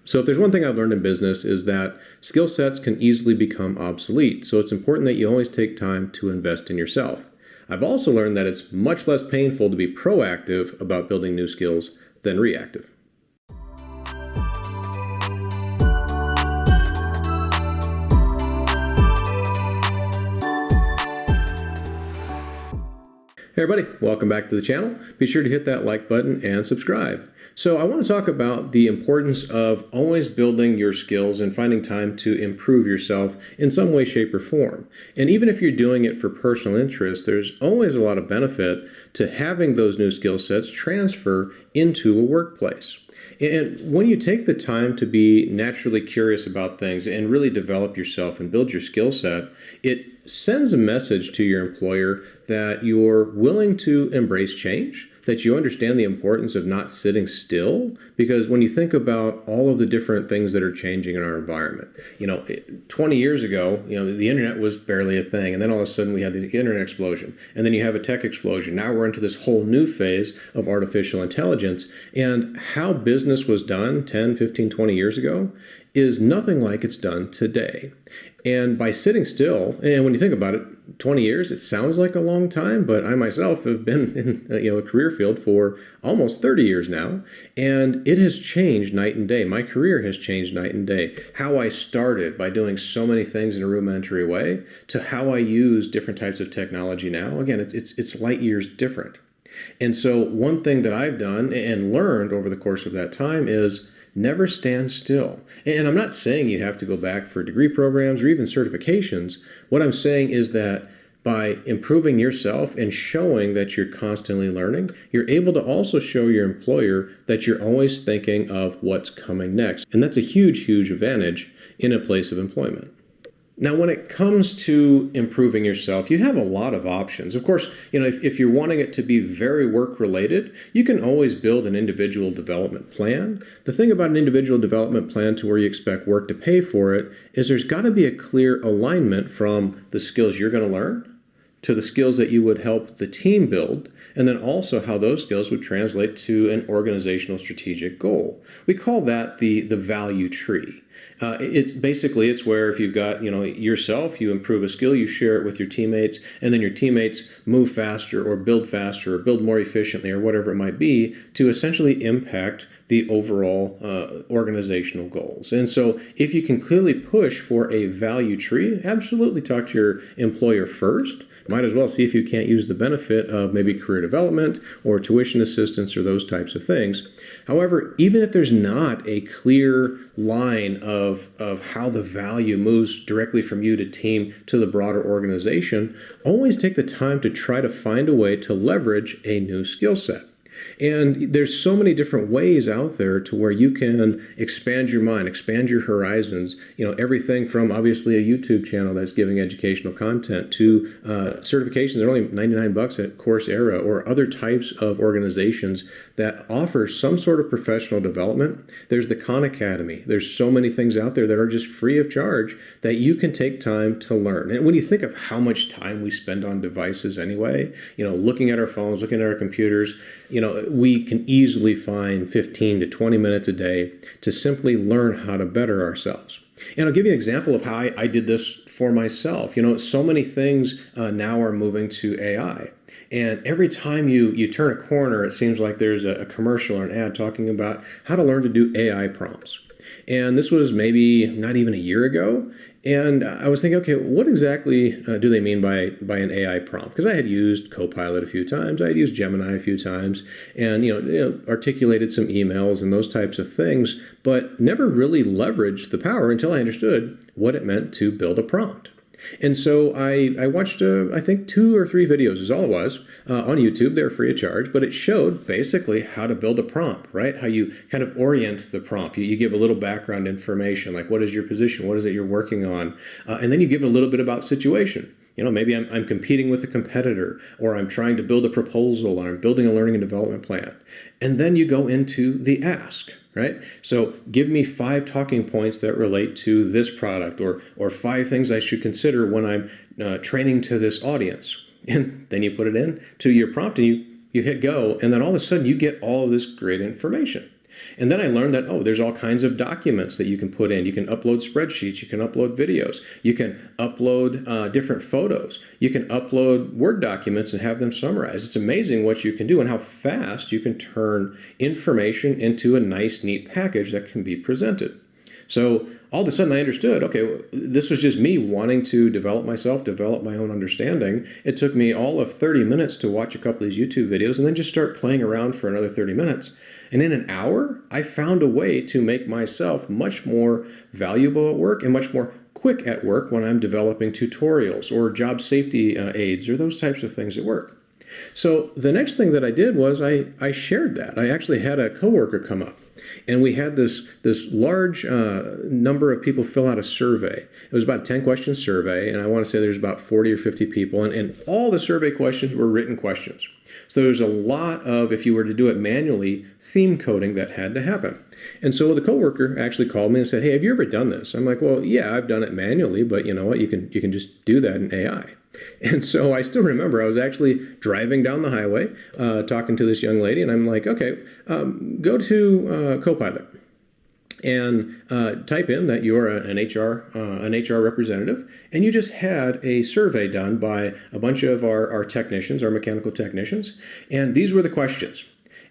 So if there's one thing I've learned in business is that skill sets can easily become obsolete. So it's important that you always take time to invest in yourself. I've also learned that it's much less painful to be proactive about building new skills than reactive. Hey everybody, welcome back to the channel. Be sure to hit that like button and subscribe. So I want to talk about the importance of always building your skills and finding time to improve yourself in some way, shape, or form. And even if you're doing it for personal interest, there's always a lot of benefit to having those new skill sets transfer into a workplace. And when you take the time to be naturally curious about things and really develop yourself and build your skill set, it sends a message to your employer that you're willing to embrace change, that you understand the importance of not sitting still. Because when you think about all of the different things that are changing in our environment, 20 years ago, the internet was barely a thing. And then all of a sudden we had the internet explosion. And then you have a tech explosion. Now we're into this whole new phase of artificial intelligence. And how business was done 10, 15, 20 years ago is nothing like it's done today. And by sitting still, and when you think about it, 20 years, it sounds like a long time, but I myself have been in a career field for almost 30 years now, and it has changed night and day. My career has changed night and day. How I started by doing so many things in a rudimentary way to how I use different types of technology now. Again, it's light years different. And so one thing that I've done and learned over the course of that time is never stand still. And I'm not saying you have to go back for degree programs or even certifications. What I'm saying is that by improving yourself and showing that you're constantly learning, you're able to also show your employer that you're always thinking of what's coming next. And that's a huge, huge advantage in a place of employment. Now, when it comes to improving yourself, you have a lot of options. Of course, if you're wanting it to be very work-related, you can always build an individual development plan. The thing about an individual development plan to where you expect work to pay for it is there's got to be a clear alignment from the skills you're going to learn to the skills that you would help the team build, and then also how those skills would translate to an organizational strategic goal. We call that the value tree. It's where if you've got, yourself, you improve a skill, you share it with your teammates, and then your teammates move faster or build more efficiently or whatever it might be to essentially impact the overall organizational goals. And so if you can clearly push for a value tree, absolutely talk to your employer first. Might as well see if you can't use the benefit of maybe career development or tuition assistance or those types of things. However, even if there's not a clear line of how the value moves directly from you to team to the broader organization, always take the time to try to find a way to leverage a new skill set. And there's so many different ways out there to where you can expand your mind, expand your horizons, everything from obviously a YouTube channel that's giving educational content to certifications that are only $99 at Coursera or other types of organizations that offer some sort of professional development. There's the Khan Academy. There's so many things out there that are just free of charge that you can take time to learn. And when you think of how much time we spend on devices anyway, looking at our phones, looking at our computers, we can easily find 15 to 20 minutes a day to simply learn how to better ourselves. And I'll give you an example of how I did this for myself. So many things now are moving to AI. And every time you turn a corner, it seems like there's a commercial or an ad talking about how to learn to do AI prompts. And this was maybe not even a year ago. And I was thinking, okay, what exactly do they mean by an AI prompt? Because I had used Copilot a few times, I had used Gemini a few times, and articulated some emails and those types of things, but never really leveraged the power until I understood what it meant to build a prompt. And so I watched, I think 2 or 3 videos is all it was, on YouTube. They're free of charge, but it showed basically how to build a prompt, right? How you kind of orient the prompt. You give a little background information, like what is your position? What is it you're working on? And then you give a little bit about situation. Maybe I'm competing with a competitor, or I'm trying to build a proposal, or I'm building a learning and development plan. And then you go into the ask, right? So give me 5 talking points that relate to this product, or 5 things I should consider when I'm training to this audience. And then you put it in to your prompt and you hit go, and then all of a sudden you get all of this great information. And then I learned that, oh, there's all kinds of documents that you can put in. You can upload spreadsheets. You can upload videos. You can upload different photos. You can upload Word documents and have them summarized. It's amazing what you can do and how fast you can turn information into a nice, neat package that can be presented. So all of a sudden I understood, okay, this was just me wanting to develop myself, develop my own understanding. It took me all of 30 minutes to watch a couple of these YouTube videos and then just start playing around for another 30 minutes. And in an hour, I found a way to make myself much more valuable at work and much more quick at work when I'm developing tutorials or job safety aids or those types of things at work. So the next thing that I did was I shared that. I actually had a coworker come up. And we had this large number of people fill out a survey. It was about a 10-question survey, and I want to say there's about 40 or 50 people, and all the survey questions were written questions. So there's a lot of, if you were to do it manually, theme coding that had to happen. And so the coworker actually called me and said, hey, have you ever done this? I'm like, well, yeah, I've done it manually, but you know what, you can just do that in AI. And so I still remember I was actually driving down the highway talking to this young lady, and I'm like, okay, go to Copilot and type in that you're an HR representative, and you just had a survey done by a bunch of our technicians, our mechanical technicians, and these were the questions.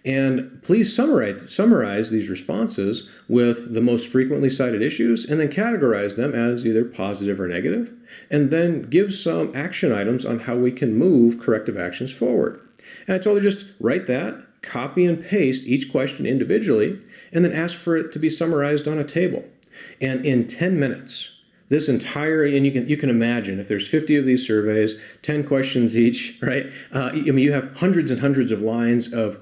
And please summarize these responses with the most frequently cited issues and then categorize them as either positive or negative, and then give some action items on how we can move corrective actions forward. And I told her just write that, copy and paste each question individually, and then ask for it to be summarized on a table. And in 10 minutes, this entire, and you can imagine if there's 50 of these surveys, 10 questions each, right? I mean, you have hundreds and hundreds of lines of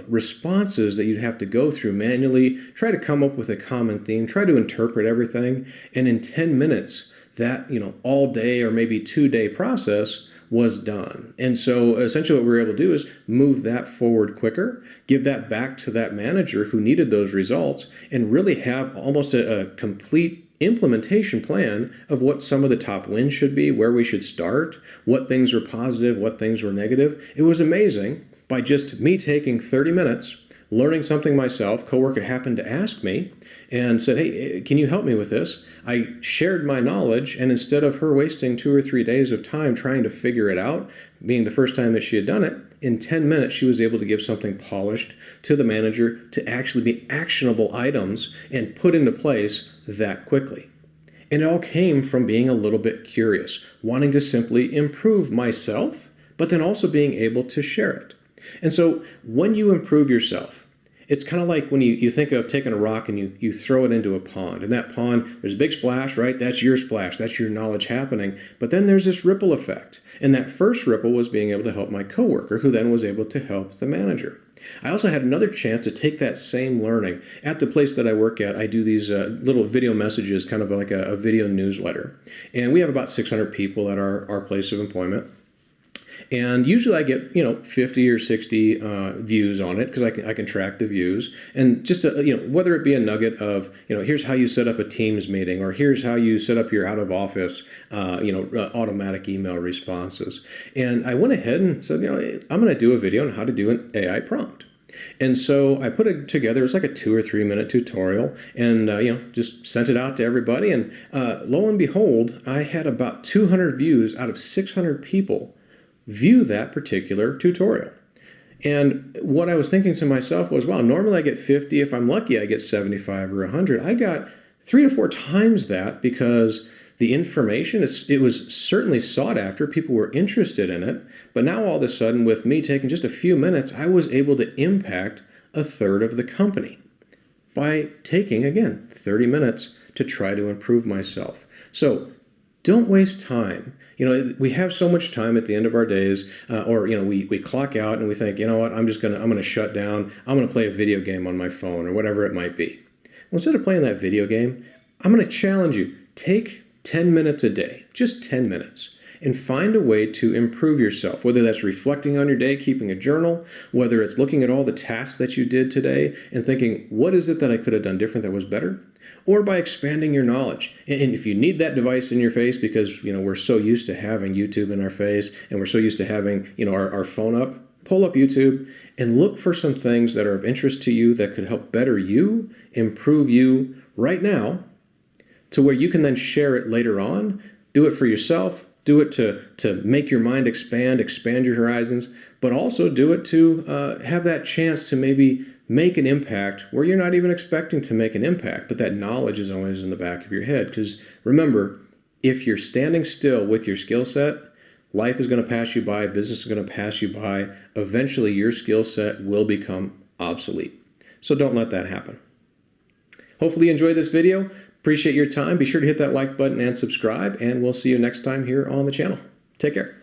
responses that you'd have to go through manually, try to come up with a common theme, try to interpret everything, and in 10 minutes, that all day or maybe 2-day process was done. And so essentially what we were able to do is move that forward quicker, give that back to that manager who needed those results, and really have almost a complete implementation plan of what some of the top wins should be, where we should start, what things were positive, what things were negative. It was amazing. By just me taking 30 minutes, learning something myself, coworker happened to ask me and said, hey, can you help me with this? I shared my knowledge, and instead of her wasting 2 or 3 days of time trying to figure it out, being the first time that she had done it, in 10 minutes she was able to give something polished to the manager to actually be actionable items and put into place that quickly. And it all came from being a little bit curious, wanting to simply improve myself, but then also being able to share it. And so when you improve yourself, it's kind of like when you think of taking a rock and you throw it into a pond. In that pond, there's a big splash, right? That's your splash. That's your knowledge happening. But then there's this ripple effect. And that first ripple was being able to help my coworker, who then was able to help the manager. I also had another chance to take that same learning. At the place that I work at, I do these little video messages, kind of like a video newsletter. And we have about 600 people at our place of employment. And usually I get 50 or 60 views on it because I can track the views, and just whether it be a nugget of here's how you set up a Teams meeting, or here's how you set up your out of office automatic email responses. And I went ahead and said I'm going to do a video on how to do an AI prompt. And so I put it together. It's like a 2 or 3 minute tutorial, and just sent it out to everybody. And lo and behold, I had about 200 views out of 600 people view that particular tutorial. And what I was thinking to myself was, wow, normally I get 50. If I'm lucky, I get 75 or 100. I got 3 to 4 times that because the information, it was certainly sought after. People were interested in it. But now all of a sudden, with me taking just a few minutes, I was able to impact a third of the company by taking, again, 30 minutes to try to improve myself. So don't waste time. We have so much time at the end of our days, or we clock out and we think, what, I'm gonna shut down. I'm gonna play a video game on my phone or whatever it might be. Well, instead of playing that video game, I'm gonna challenge you. Take 10 minutes a day, just 10 minutes, and find a way to improve yourself, whether that's reflecting on your day, keeping a journal, whether it's looking at all the tasks that you did today and thinking, what is it that I could have done different that was better? Or by expanding your knowledge. And if you need that device in your face because we're so used to having YouTube in our face and we're so used to having our phone up, pull up YouTube and look for some things that are of interest to you that could help better you, improve you right now, to where you can then share it later on. Do it for yourself. Do it to make your mind expand your horizons, but also do it to have that chance to maybe make an impact where you're not even expecting to make an impact, but that knowledge is always in the back of your head. Because remember, if you're standing still with your skill set, life is going to pass you by, business is going to pass you by. Eventually, your skill set will become obsolete. So don't let that happen. Hopefully you enjoyed this video. Appreciate your time. Be sure to hit that like button and subscribe, and we'll see you next time here on the channel. Take care.